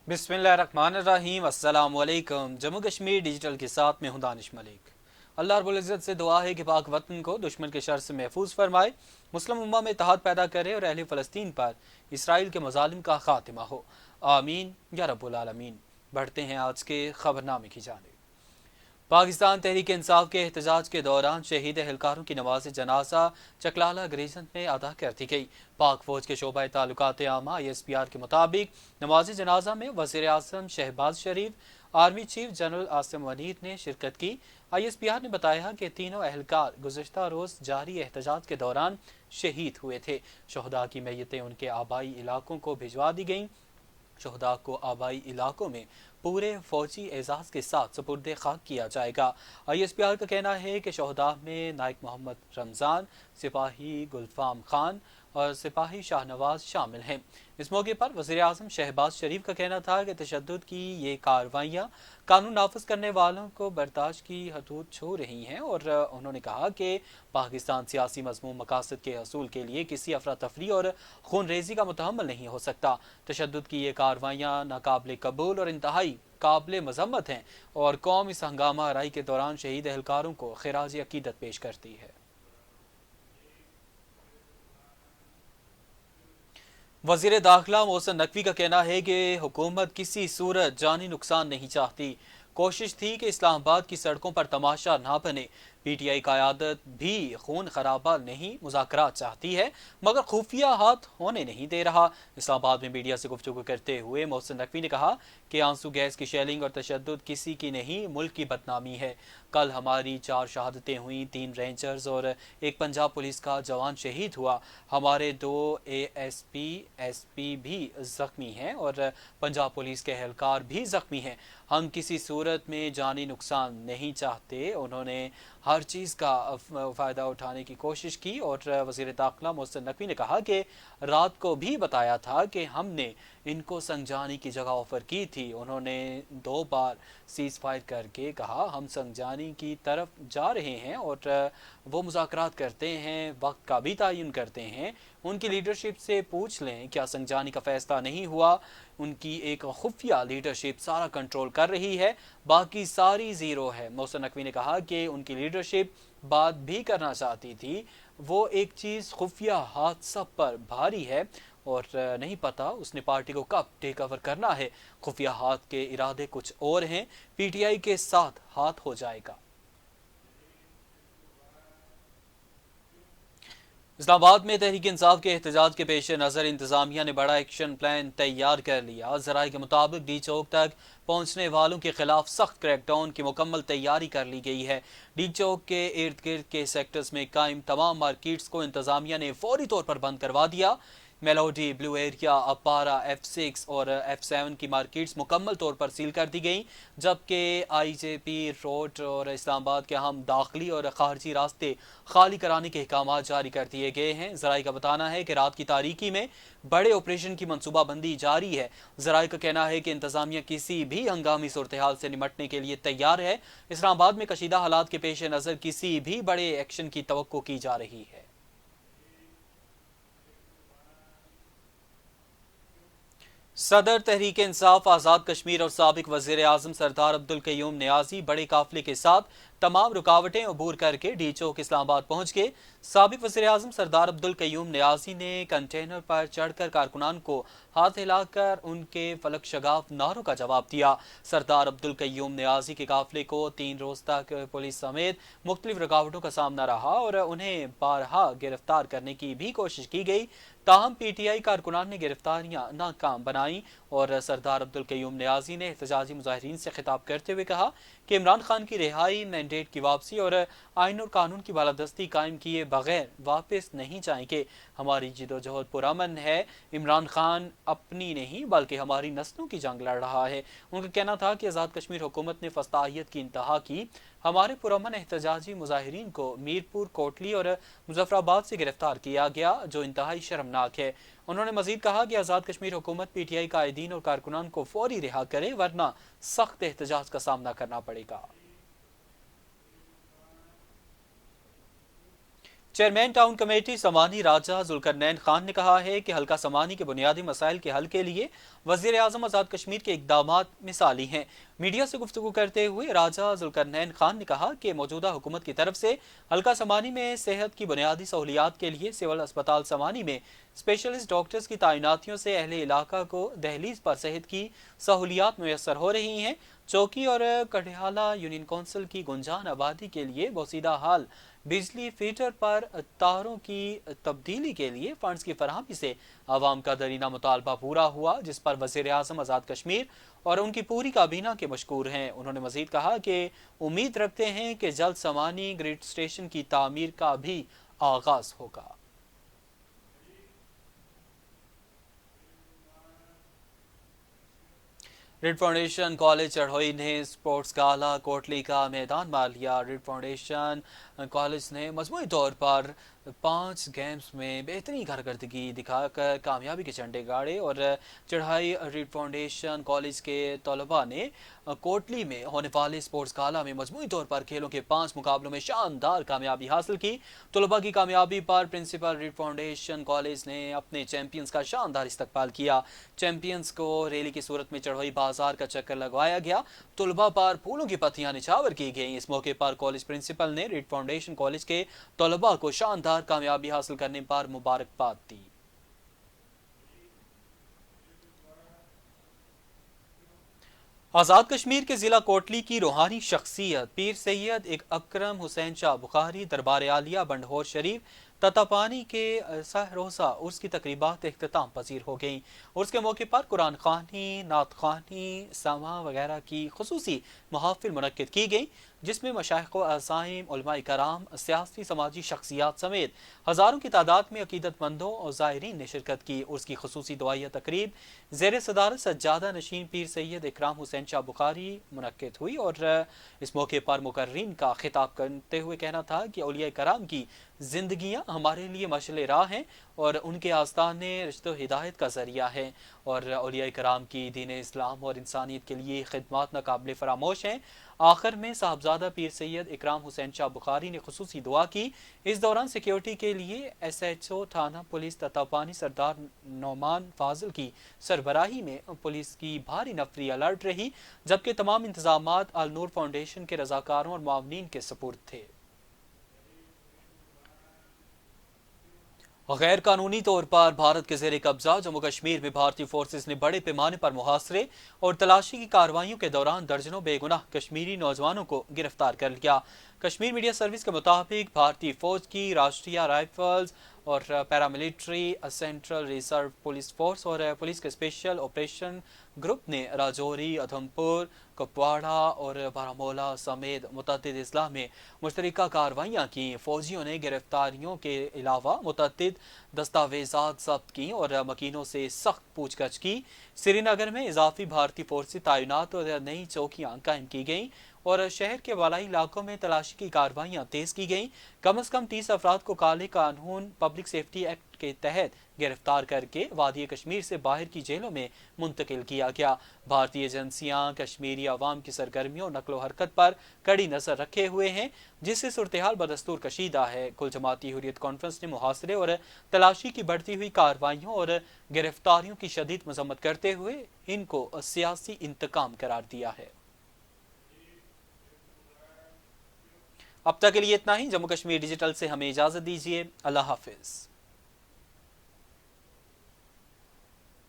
बिस्मिल्लाहिर्रहमानिर्रहीम। अस्सलाम वालेकुम। जम्मू कश्मीर डिजिटल के साथ में हूं दानिश मलिक। अल्लाह रब्बुल इज़्ज़त से दुआ है कि पाक वतन को दुश्मन के शर से महफूज फरमाए, मुस्लिम उम्मा में इत्तेहाद पैदा करे और अहले फ़लस्तीन पर इसराइल के मज़ालिम का खात्मा हो। आमीन या रब्बुल आलमीन। बढ़ते हैं आज के खबरनामे की जानिब। पाकिस्तान तहरीक इंसाफ के एहतजाज के दौरान शहीद एहलकारों की नमाज जनाजा चकलाला ग्रेजन में अदा कर दी गई। पाक फौज के शोबा ताल्लुकात आमा ISPR के मुताबिक नमाज जनाजा में वज़ीर आज़म Shahbaz Sharif, army chief general Asim Munir ने शिरकत की। ISPR ने बताया कि तीनों एहलकार गुज़श्ता रोज़ जारी एहतजाज के दौरान शहीद हुए थे। शहदा की मैयतें उनके आबाई इलाकों को भिजवा दी गईं। शहदा को आबाई इलाकों में पूरे फौजी एजाज के साथ सुपुर्द खाक किया जाएगा। ISPR का कहना है कि शहदा में नाइक मोहम्मद रमज़ान, सिपाही गुलफाम खान और सिपाही शाहनवाज शामिल हैं। इस मौके पर वज़ीर आज़म शहबाज शरीफ का कहना था कि तशद्दुद की ये कार्रवाइयाँ कानून नाफिज करने वालों को बर्दाश्त की हदूद छू रही हैं और उन्होंने कहा कि पाकिस्तान सियासी मज़मूम मकासद के हसूल के लिए किसी अफरा तफरी और खून रेजी का मुतहम्मल नहीं हो सकता। तशद्दुद की ये कार्रवाइयाँ नाकाबिल कबूल और इंतहाई काबिल मजम्मत हैं और कौम इस हंगामा आराई के दौरान शहीद एहलकारों को खिराज अकीदत पेश करती है। वज़ीर दाखिला मोहसिन नकवी का कहना है कि हुकूमत किसी सूरत जानी नुकसान नहीं चाहती। कोशिश थी कि इस्लामाबाद की सड़कों पर तमाशा ना बने। PTI क़यादत भी खून खराबा नहीं मुज़ाकरात चाहती है, मगर खुफिया हाथ होने नहीं दे रहा। इस्लामाबाद में मीडिया से गुफ्तगू करते हुए मोहसिन नकवी ने कहा कि आंसू गैस की शेलिंग और तशद्दुद किसी की नहीं, मुल्क की बदनामी है। कल हमारी 4 शहादतें हुई, 3 रेंजर्स और 1 पंजाब पुलिस का जवान शहीद हुआ। हमारे 2 ASP SP भी जख्मी हैं और पंजाब पुलिस के एहलकार भी जख्मी हैं। हम किसी सूरत में जानी नुकसान नहीं चाहते। उन्होंने हर चीज़ का फ़ायदा उठाने की कोशिश की और वज़ीर दाखिला मोहसिन नकवी ने कहा कि रात को भी बताया था कि हमने इनको संजानी की जगह ऑफ़र की थी। उन्होंने 2 बार सीज़ फायर करके कहा हम संजानी की तरफ जा रहे हैं और वो मुज़ाकरात करते हैं, वक्त का भी तयन करते हैं। उनकी लीडरशिप से पूछ लें, क्या संजानी का फ़ैसला नहीं हुआ? उनकी एक खुफिया लीडरशिप सारा कंट्रोल कर रही है, बाकी सारी ज़ीरो है। मोहसिन नकवी ने कहा कि उनकी लीडरशिप बात भी करना चाहती थी, वो एक चीज़ खुफिया हाथ सब पर भारी है और नहीं पता उसने पार्टी को कब टेक ओवर करना है। खुफिया हाथ के इरादे कुछ और हैं, PTI के साथ हाथ हो जाएगा। इस्लामाबाद में तहरीक इंसाफ के एहतजाज के पेश नज़र इंतजामिया ने बड़ा एक्शन प्लान तैयार कर लिया। ज़राए के मुताबिक डी चौक तक पहुंचने वालों के खिलाफ सख्त क्रैकडाउन की मुकम्मल तैयारी कर ली गई है। डी चौक के इर्द गिर्द के सेक्टर्स में कायम तमाम मार्केट्स को इंतजामिया ने फौरी तौर पर बंद करवा दिया। मेलोडी, ब्लू एरिया, अपारा, F6 और F7 की मार्केट्स मुकम्मल तौर पर सील कर दी गई, जबकि IJP रोड और इस्लामाबाद के अहम दाखिली और खारजी रास्ते खाली कराने के अहकाम जारी कर दिए गए हैं। ज़राए का बताना है कि रात की तारीकी में बड़े ऑपरेशन की मनसूबाबंदी जारी है। ज़राए का कहना है कि इंतजामिया किसी भी हंगामी सूरत हाल से निमटने के लिए तैयार है। इस्लामाबाद में कशीदा हालात के पेश नज़र किसी भी बड़े एक्शन की तवक्को की जा रही है। सदर तहरीक इंसाफ आज़ाद कश्मीर और साबिक वज़ीर आज़म सरदार अब्दुल क़य्यूम नियाज़ी बड़े काफिले के साथ तमाम रुकावटें अबूर करके डी चौक इस्लामाबाद पहुँच गए। साबिक वज़ीर आज़म सरदार अब्दुल क़य्यूम नियाज़ी ने कंटेनर पर चढ़कर कारकुनान को हाथ हिलाकर उनके फलक शगाफ नारों का जवाब दिया। सरदार अब्दुल क़य्यूम नियाज़ी के काफिले को 3 रोज़ तक पुलिस समेत मुख्तलिफ रुकावटों का सामना रहा और उन्हें बारहा गिरफ्तार करने की भी कोशिश की गई, ताहम PTI कारकुनान ने गिरफ्तारियां नाकाम बनाई और सरदार अब्दुल क़य्यूम नियाज़ी ने एहतजाजी मुजाहिरीन से खिताब करते हुए कहा कि इमरान खान की रिहाई, मैंडेट की वापसी और आइन और कानून की बालादस्ती कायम किए बगैर वापस नहीं जाएंगे। हमारी जिदोजहद पुरअमन है। इमरान खान अपनी नहीं बल्कि हमारी नस्लों की जंग लड़ रहा है। उनका कहना था कि आज़ाद कश्मीर हुकूमत ने फस्ताहियत की इंतहा की। हमारे पुरअमन एहतजाजी मुजाहिरीन को मीरपुर, कोटली और मुजफ्फराबाद से गिरफ्तार किया गया, जो इंतहाई शर्मनाक है। उन्होंने मजीद कहा कि आज़ाद कश्मीर हुकूमत PTI कायदीन और कारकुनान को फौरी रिहा करे, वरना सख्त एहतजाज का सामना करना पड़ेगा। चेयरमैन टाउन कमेटी समानी राजा जुल्करनैन खान ने कहा है कि हल्का समानी के बुनियादी मसाइल के हल के लिए वज़ीर आज़म आज़ाद कश्मीर के इक़दामात मिसाली हैं। मीडिया से गुफ्तगू करते हुए राजा ज़ुल्करनैन खान ने कहा कि मौजूदा हुकूमत की तरफ से हल्का समानी में सेहत की बुनियादी सहूलियात के लिए सिविल अस्पताल समानी में स्पेशलिस्ट डॉक्टर्स की तैनातियों से अहले इलाका को दहलीज पर सेहत की सहूलियात मैसर हो रही हैं। चौकी और कटिहाला यूनियन कौंसिल की गुंजान आबादी के लिए बोसीदा हाल बिजली फीडर पर तारों की तब्दीली के लिए फंड्स की फराहमी से आवाम का दरीना मुतालबा पूरा हुआ, जिस पर वज़ीर आज़म आज़ाद कश्मीर और उनकी पूरी काबीना के मशकूर हैं। उन्होंने मजीद कहा कि उम्मीद रखते हैं कि जल्द समानी ग्रिड स्टेशन की तामीर का भी आगाज होगा। रिड फाउंडेशन कॉलेज चढ़ोई ने स्पोर्ट्स गाला कोटली का मैदान मार लिया। रिड फाउंडेशन कॉलेज ने मजमूई तौर पर 5 गेम्स में बेहतरीन कारकर्दगी दिखाकर कामयाबी के झंडे गाड़े और चढ़ाई रिड फाउंडेशन कॉलेज के तलबा ने कोटली में होने वाले स्पोर्ट्स गाला में मजमूई तौर पर खेलों के 5 मुकाबलों में शानदार कामयाबी हासिल की। तलबा की कामयाबी पर प्रिंसिपल रिड फाउंडेशन कॉलेज ने अपने चैंपियंस का शानदार इस्तकबाल किया। चैंपियंस को रैली की सूरत में चढ़ोई बाजार का चक्कर लगवाया गया। तलबा पर फूलों की पत्तियां निछावर की गई। इस मौके पर कॉलेज प्रिंसिपल ने रिड फाउंडेशन कॉलेज के तलबा को शानदार कामयाबी हासिल करने पर मुबारकबाद दी। आज़ाद कश्मीर के ज़िला कोटली की रूहानी शख्सियत पीर सैयद एक अकरम हुसैन शाह बुखारी दरबार आलिया बंडहोर शरीफ ततापानी के सहरोसा उर्स की तकरीबात इख्तिताम पजीर हो गई। उर्स के मौके पर कुरान खानी, नात खानी, समा वगैरह की खुसूसी महफिल मुनक्किद की गई, जिसमें मशाइख व अज़ाइम, उलमा कराम, सियासी समाजी शख्सियात समेत हज़ारों की तादाद में अकीदतमंदों और ज़ायरीन ने शिरकत की। उर्स की खुसूसी दुआया तकरीब ज़ेर सदारत सज्जादा नशीन पीर सैयद इकराम हुसैन शाह बुखारी मुनक्किद हुई और इस मौके पर मुकर्रीन का खिताब करते हुए कहना था कि औलिया कराम की जिंदगियां हमारे लिए मशले राह हैं और उनके आस्ताने रिश्ते हिदायत का जरिया है और औलिया कराम की दीन इस्लाम और इंसानियत के लिए खिदमात नाकाबिल फरामोश हैं। आखिर में साहबजादा पीर सैयद इकराम हुसैन शाह बुखारी ने खुसूसी दुआ की। इस दौरान सिक्योरिटी के लिए SHO थाना पुलिस ततापानी सरदार नौमान फाजिल की सरबराही में पुलिस की भारी नफरी अलर्ट रही, जबकि तमाम इंतजामात अल नूर फाउंडेशन के रजाकारों और मुआवनीन के सपुर्द थे। गैर कानूनी तौर पर भारत के ज़ेर कब्जा जम्मू कश्मीर में भारतीय फोर्सेस ने बड़े पैमाने पर मुहासरे और तलाशी की कार्रवाइयों के दौरान दर्जनों बेगुनाह कश्मीरी नौजवानों को गिरफ्तार कर लिया। कश्मीर मीडिया सर्विस के मुताबिक भारतीय फौज की राष्ट्रीय राइफल्स और paramilitary, central reserve police force और पुलिस के स्पेशल ऑपरेशन ग्रुप ने राजौरी, उधमपुर, कुपवाड़ा और बारामूला समेत मुतअद्दिद अजला में मुश्तरका कार्रवाइयाँ की। फौजियों ने गिरफ्तारियों के अलावा मुतअद्दिद दस्तावेजात जब्त की और मकीनों से सख्त पूछताछ की। श्रीनगर में इजाफी भारतीय फोर्सें तैनात और नई चौकियाँ कायम की गईं और शहर के वालाई इलाकों में तलाशी की कार्रवाइयाँ तेज की गईं। कम अज़ कम 30 अफराद को काले कानून पब्लिक सेफ्टी एक्ट के तहत गिरफ्तार करके वादी कश्मीर से बाहर की जेलों में मुंतकिल किया गया। भारतीय एजेंसियां कश्मीरी अवाम की सरगर्मियों और नकलो हरकत पर कड़ी नजर रखे हुए हैं, जिससे सूरत हाल बदस्तूर कशीदा है। कुल जमाती हुर्रियत कॉन्फ्रेंस ने मुहासरे और तलाशी की बढ़ती हुई कार्रवाइयों और गिरफ्तारियों की शदीद मजम्मत करते हुए इनको सियासी इंतकाम करार दिया है। अब तक के लिए इतना ही। जम्मू कश्मीर डिजिटल से हमें इजाजत दीजिए। अल्लाह हाफिज।